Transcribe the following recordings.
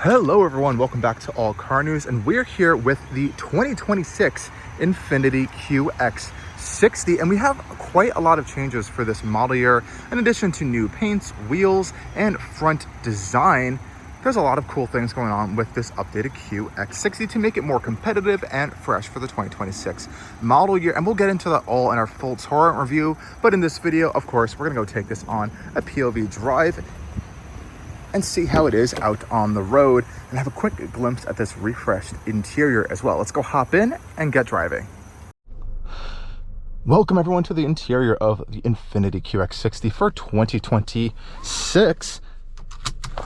Hello everyone, welcome back to Allcarnews, and we're here with the 2026 Infiniti QX60, and we have quite a lot of changes for this model year. In addition to new paints, wheels, and front design, there's a lot of cool things going on with this updated QX60 to make it more competitive and fresh for the 2026 model year, and we'll get into that all in our full tour review. But in this video, of course, we're gonna go take this on a POV drive and see how it is out on the road and have a quick glimpse at this refreshed interior as well. Let's go hop in and get driving. Welcome everyone to the interior of the Infiniti QX60 for 2026.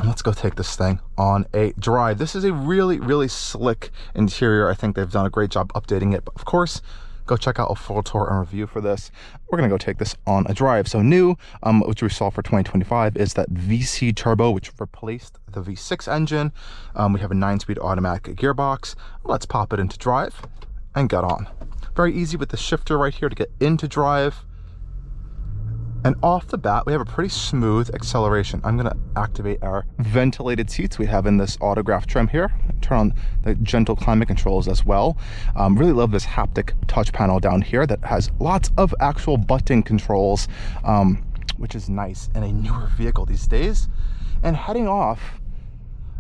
Let's go take this thing on a drive. This is a really slick interior. I think they've done a great job updating it, but of course, go check out a full tour and review for this. We're gonna go take this on a drive. So new, which we saw for 2025, is that VC turbo, which replaced the V6 engine. We have a 9-speed automatic gearbox. Let's pop it into drive and get on. Very easy with the shifter right here to get into drive. And off the bat, we have a pretty smooth acceleration. I'm gonna activate our ventilated seats we have in this autograph trim here. Turn on the gentle climate controls as well. Really love this haptic touch panel down here that has lots of actual button controls, which is nice in a newer vehicle these days. And heading off,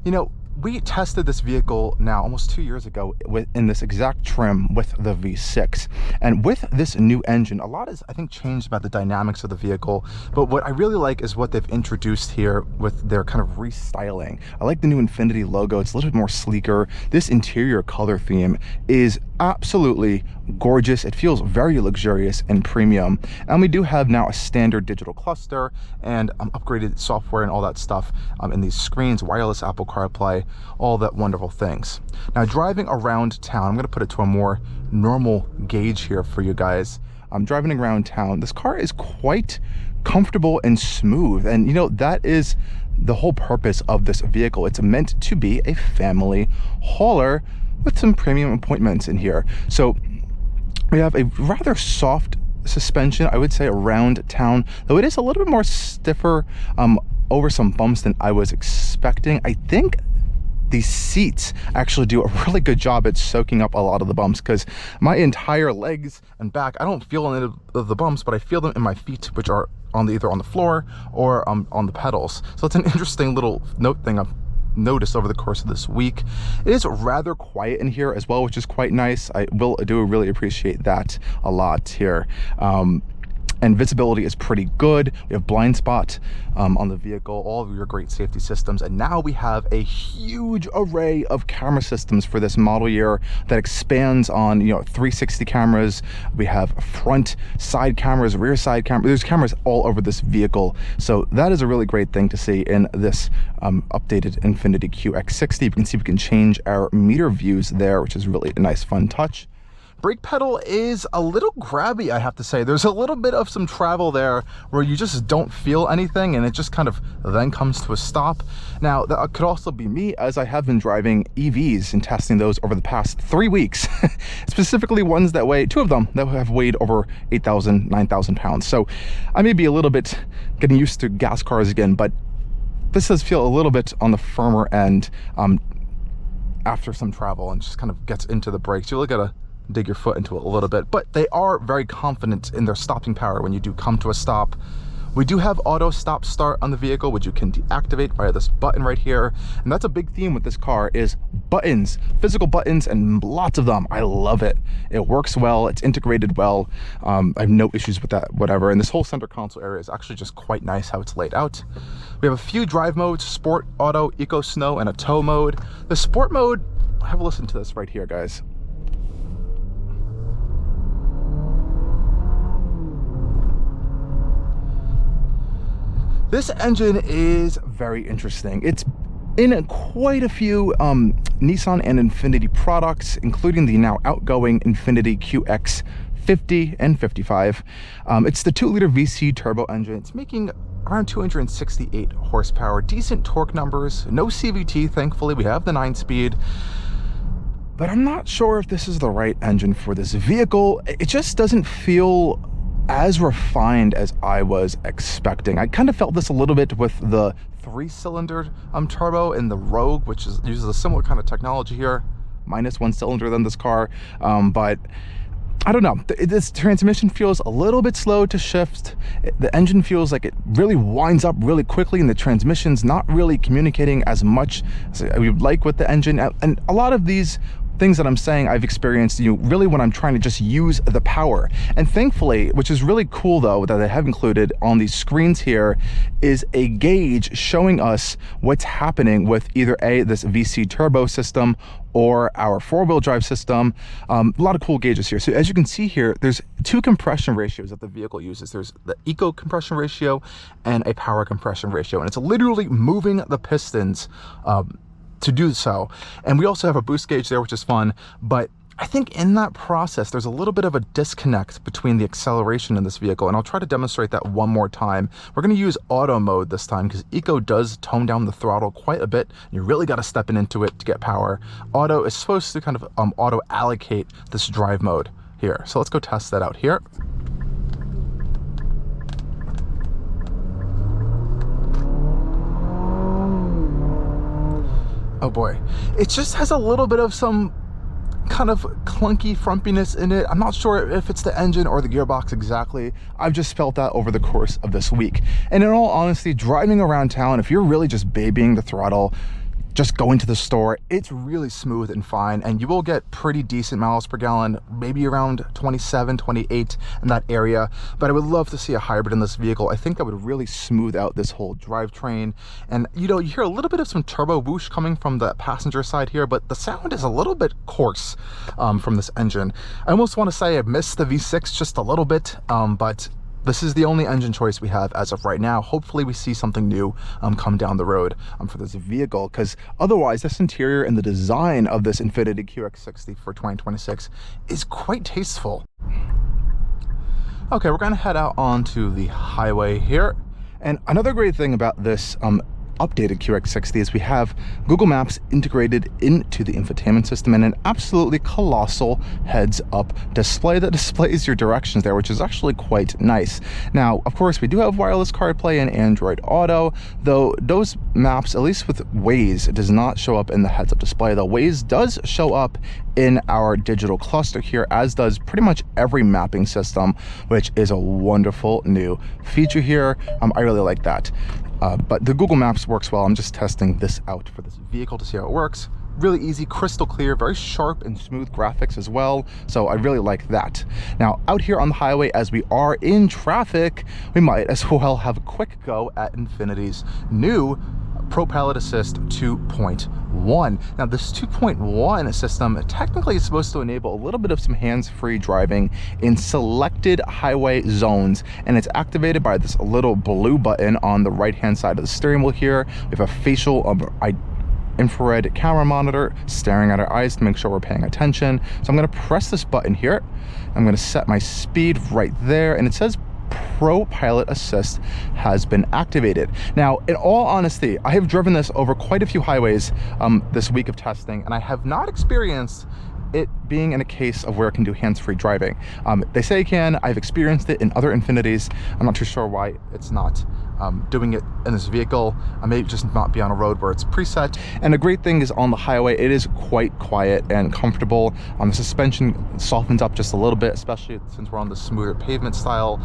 you know, we tested this vehicle now almost 2 years ago in this exact trim with the V6, and with this new engine, a lot is, I think, changed about the dynamics of the vehicle. But what I really like is what they've introduced here with their kind of restyling. I like the new Infiniti logo. It's a little bit more sleeker. This interior color theme is absolutely gorgeous. It feels very luxurious and premium, and we do have now a standard digital cluster and upgraded software and all that stuff in these screens, wireless Apple CarPlay, all that wonderful things. Now driving around town, I'm going to put it to a more normal gauge here for you guys. I'm driving around town. This car is quite comfortable and smooth, and you know, that is the whole purpose of this vehicle. It's meant to be a family hauler with some premium appointments in here. So we have a rather soft suspension, I would say, around town, though it is a little bit more stiffer over some bumps than I was expecting. I think these seats actually do a really good job at soaking up a lot of the bumps, because my entire legs and back, I don't feel any of the bumps, but I feel them in my feet, which are either on the floor or on the pedals. So it's an interesting little note thing I've noticed over the course of this week. It is rather quiet in here as well, which is quite nice. I do really appreciate that a lot here. And visibility is pretty good. We have blind spot on the vehicle, all of your great safety systems, and now we have a huge array of camera systems for this model year that expands on, you know, 360 cameras. We have front side cameras, rear side cameras. There's cameras all over this vehicle, so that is a really great thing to see in this updated Infiniti QX60. You can see we can change our meter views there, which is really a nice fun touch. Brake pedal is a little grabby, I have to say. There's a little bit of some travel there where you just don't feel anything, and it just kind of then comes to a stop. Now, that could also be me, as I have been driving EVs and testing those over the past 3 weeks. Specifically ones that weigh, 2 of them that have weighed over 8,000, 9,000 pounds. So I may be a little bit getting used to gas cars again, but this does feel a little bit on the firmer end after some travel, and just kind of gets into the brakes. You gotta dig your foot into it a little bit, but they are very confident in their stopping power when you do come to a stop. We do have auto stop start on the vehicle, which you can deactivate via this button right here, and that's a big theme with this car, is buttons, physical buttons, and lots of them. I love it. It works well, it's integrated well. I have no issues with that whatever, and this whole center console area is actually just quite nice how it's laid out. We have a few drive modes: sport, auto, eco, snow, and a tow mode. The sport mode, have a listen to this right here, guys. This engine is very interesting. It's in quite a few Nissan and Infiniti products, including the now outgoing Infiniti QX50 and 55. It's the 2-liter VC turbo engine. It's making around 268 horsepower, decent torque numbers, no CVT, thankfully. We have the 9-speed. But I'm not sure if this is the right engine for this vehicle. It just doesn't feel as refined as I was expecting. I kind of felt this a little bit with the 3-cylinder turbo in the Rogue, which uses a similar kind of technology here, minus 1 cylinder than this car, but I don't know, this transmission feels a little bit slow to shift. The engine feels like it really winds up really quickly, and the transmission's not really communicating as much as we would like with the engine. And a lot of these things that I'm saying I've experienced, really when I'm trying to just use the power. And thankfully, which is really cool though, that they have included on these screens here, is a gauge showing us what's happening with either this VC turbo system or our 4-wheel drive system. A lot of cool gauges here. So as you can see here, there's 2 compression ratios that the vehicle uses. There's the eco compression ratio and a power compression ratio, and it's literally moving the pistons to do so. And we also have a boost gauge there, which is fun, but I think in that process, there's a little bit of a disconnect between the acceleration in this vehicle, and I'll try to demonstrate that one more time. We're going to use auto mode this time because eco does tone down the throttle quite a bit. You really got to step into it to get power. Auto is supposed to kind of auto allocate this drive mode here. So let's go test that out here. Oh boy, it just has a little bit of some kind of clunky frumpiness in it. I'm not sure if it's the engine or the gearbox exactly. I've just felt that over the course of this week. And in all honesty, driving around town, if you're really just babying the throttle, just going to the store, it's really smooth and fine, and you will get pretty decent miles per gallon, maybe around 27, 28 in that area. But I would love to see a hybrid in this vehicle. I think that would really smooth out this whole drivetrain. And you hear a little bit of some turbo whoosh coming from the passenger side here, but the sound is a little bit coarse from this engine. I almost want to say I missed the V6 just a little bit, but this is the only engine choice we have as of right now. Hopefully we see something new come down the road for this vehicle, because otherwise this interior and the design of this Infiniti QX60 for 2026 is quite tasteful. Okay, we're gonna head out onto the highway here. And another great thing about this updated QX60 is we have Google Maps integrated into the infotainment system and an absolutely colossal heads-up display that displays your directions there, which is actually quite nice. Now, of course, we do have wireless CarPlay and Android Auto, though those maps, at least with Waze, does not show up in the heads-up display, though Waze does show up in our digital cluster here, as does pretty much every mapping system, which is a wonderful new feature here. I really like that. But the Google Maps works well. I'm just testing this out for this vehicle to see how it works. Really easy, crystal clear, very sharp and smooth graphics as well. So I really like that. Now, out here on the highway, as we are in traffic, we might as well have a quick go at Infiniti's new ProPilot Assist 2.1. Now, this 2.1 system technically is supposed to enable a little bit of some hands-free driving in selected highway zones, and it's activated by this little blue button on the right-hand side of the steering wheel here. We have a facial infrared camera monitor staring at our eyes to make sure we're paying attention. So I'm going to press this button here. I'm going to set my speed right there, and it says ProPilot Assist has been activated. Now, in all honesty, I have driven this over quite a few highways this week of testing, and I have not experienced it being in a case of where it can do hands-free driving. They say it can. I've experienced it in other Infinitis. I'm not too sure why it's not doing it in this vehicle. I may just not be on a road where it's preset. And the great thing is on the highway, it is quite quiet and comfortable. The suspension softens up just a little bit, especially since we're on the smoother pavement style.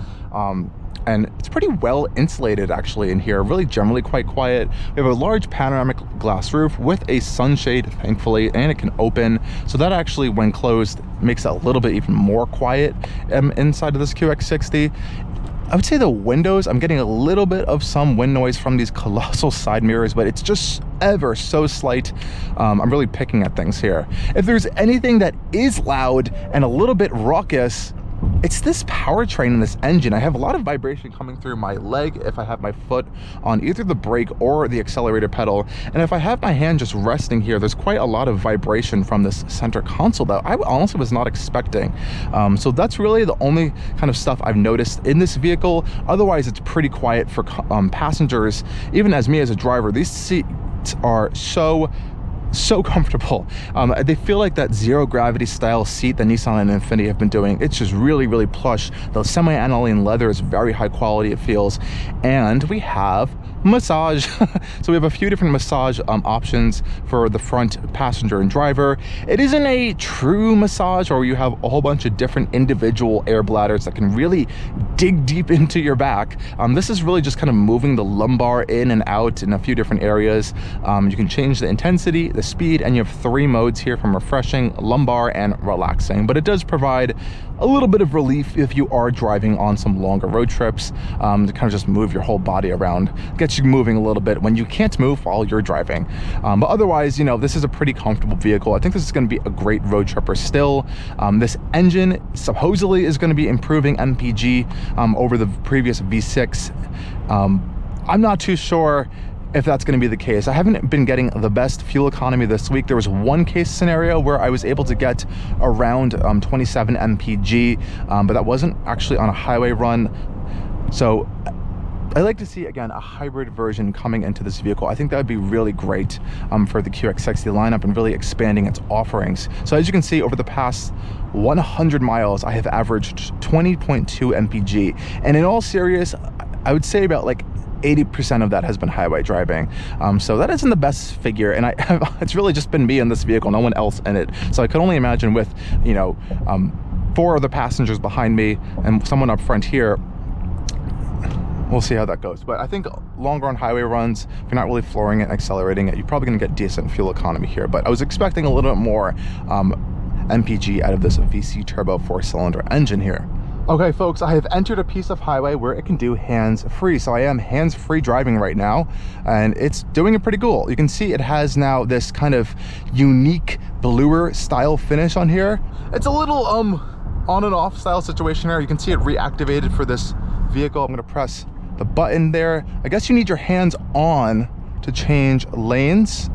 And it's pretty well insulated actually in here, really generally quite quiet. We have a large panoramic glass roof with a sunshade, thankfully, and it can open. So that actually, when closed, makes it a little bit even more quiet inside of this QX60. I would say the windows, I'm getting a little bit of some wind noise from these colossal side mirrors, but it's just ever so slight. I'm really picking at things here. If there's anything that is loud and a little bit raucous, it's this powertrain in this engine. I have a lot of vibration coming through my leg if I have my foot on either the brake or the accelerator pedal. And if I have my hand just resting here, there's quite a lot of vibration from this center console that I honestly was not expecting. So that's really the only kind of stuff I've noticed in this vehicle. Otherwise, it's pretty quiet for passengers. Even as me as a driver, these seats are so comfortable. They feel like that zero gravity style seat that Nissan and Infiniti have been doing. It's just really plush. The semi-aniline leather is very high quality, it feels. And we have massage. So we have a few different massage options for the front passenger and driver. It isn't a true massage where you have a whole bunch of different individual air bladders that can really dig deep into your back. This is really just kind of moving the lumbar in and out in a few different areas. You can change the intensity, the speed, and you have 3 modes here from refreshing, lumbar, and relaxing. But it does provide a little bit of relief if you are driving on some longer road trips, to kind of just move your whole body around, get you moving a little bit when you can't move while you're driving. But otherwise, you know, this is a pretty comfortable vehicle. I think this is going to be a great road tripper still. This engine supposedly is going to be improving MPG over the previous V6. I'm not too sure if that's going to be the case. I haven't been getting the best fuel economy this week. There was one case scenario where I was able to get around 27 mpg, but that wasn't actually on a highway run. So I'd like to see, again, a hybrid version coming into this vehicle. I think that would be really great for the QX60 lineup and really expanding its offerings. So as you can see, over the past 100 miles, I have averaged 20.2 mpg. And in all seriousness, I would say about like 80% of that has been highway driving. So that isn't the best figure, and it's really just been me in this vehicle, no one else in it. So I could only imagine with, you know, 4 other passengers behind me and someone up front here. We'll see how that goes. But I think longer on highway runs, if you're not really flooring it and accelerating it, you're probably gonna get decent fuel economy here. But I was expecting a little bit more MPG out of this VC turbo 4-cylinder engine here. Okay folks, I have entered a piece of highway where it can do hands-free. So I am hands-free driving right now, and it's doing it pretty cool. You can see it has now this kind of unique bluer style finish on here. It's a little on and off style situation here. You can see it reactivated for this vehicle. I'm gonna press the button there. I guess you need your hands on to change lanes.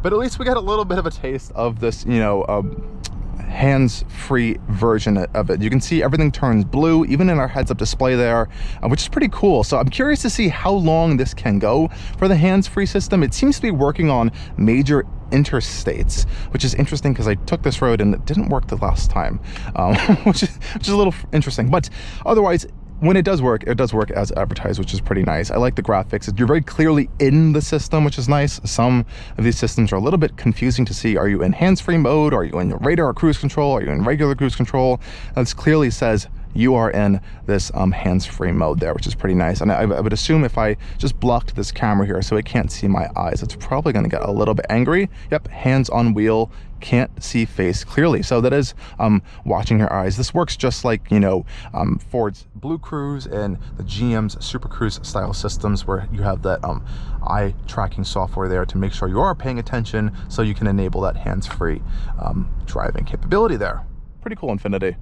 But at least we got a little bit of a taste of this, you know, hands-free version of it. You can see everything turns blue, even in our heads-up display there, which is pretty cool. So I'm curious to see how long this can go for the hands-free system. It seems to be working on major interstates, which is interesting because I took this road and it didn't work the last time, which is a little interesting. But otherwise, when it does work as advertised, which is pretty nice. I like the graphics. You're very clearly in the system, which is nice. Some of these systems are a little bit confusing to see. Are you in hands-free mode? Are you in radar or cruise control? Are you in regular cruise control? This clearly says you are in this hands-free mode there, which is pretty nice. And I would assume if I just blocked this camera here so it can't see my eyes, it's probably going to get a little bit angry. Yep, hands on wheel, can't see face clearly. So that is watching your eyes. This works just like, you know, Ford's Blue Cruise and the GM's Super Cruise style systems, where you have that eye tracking software there to make sure you are paying attention, so you can enable that hands-free driving capability there. Pretty cool, Infiniti.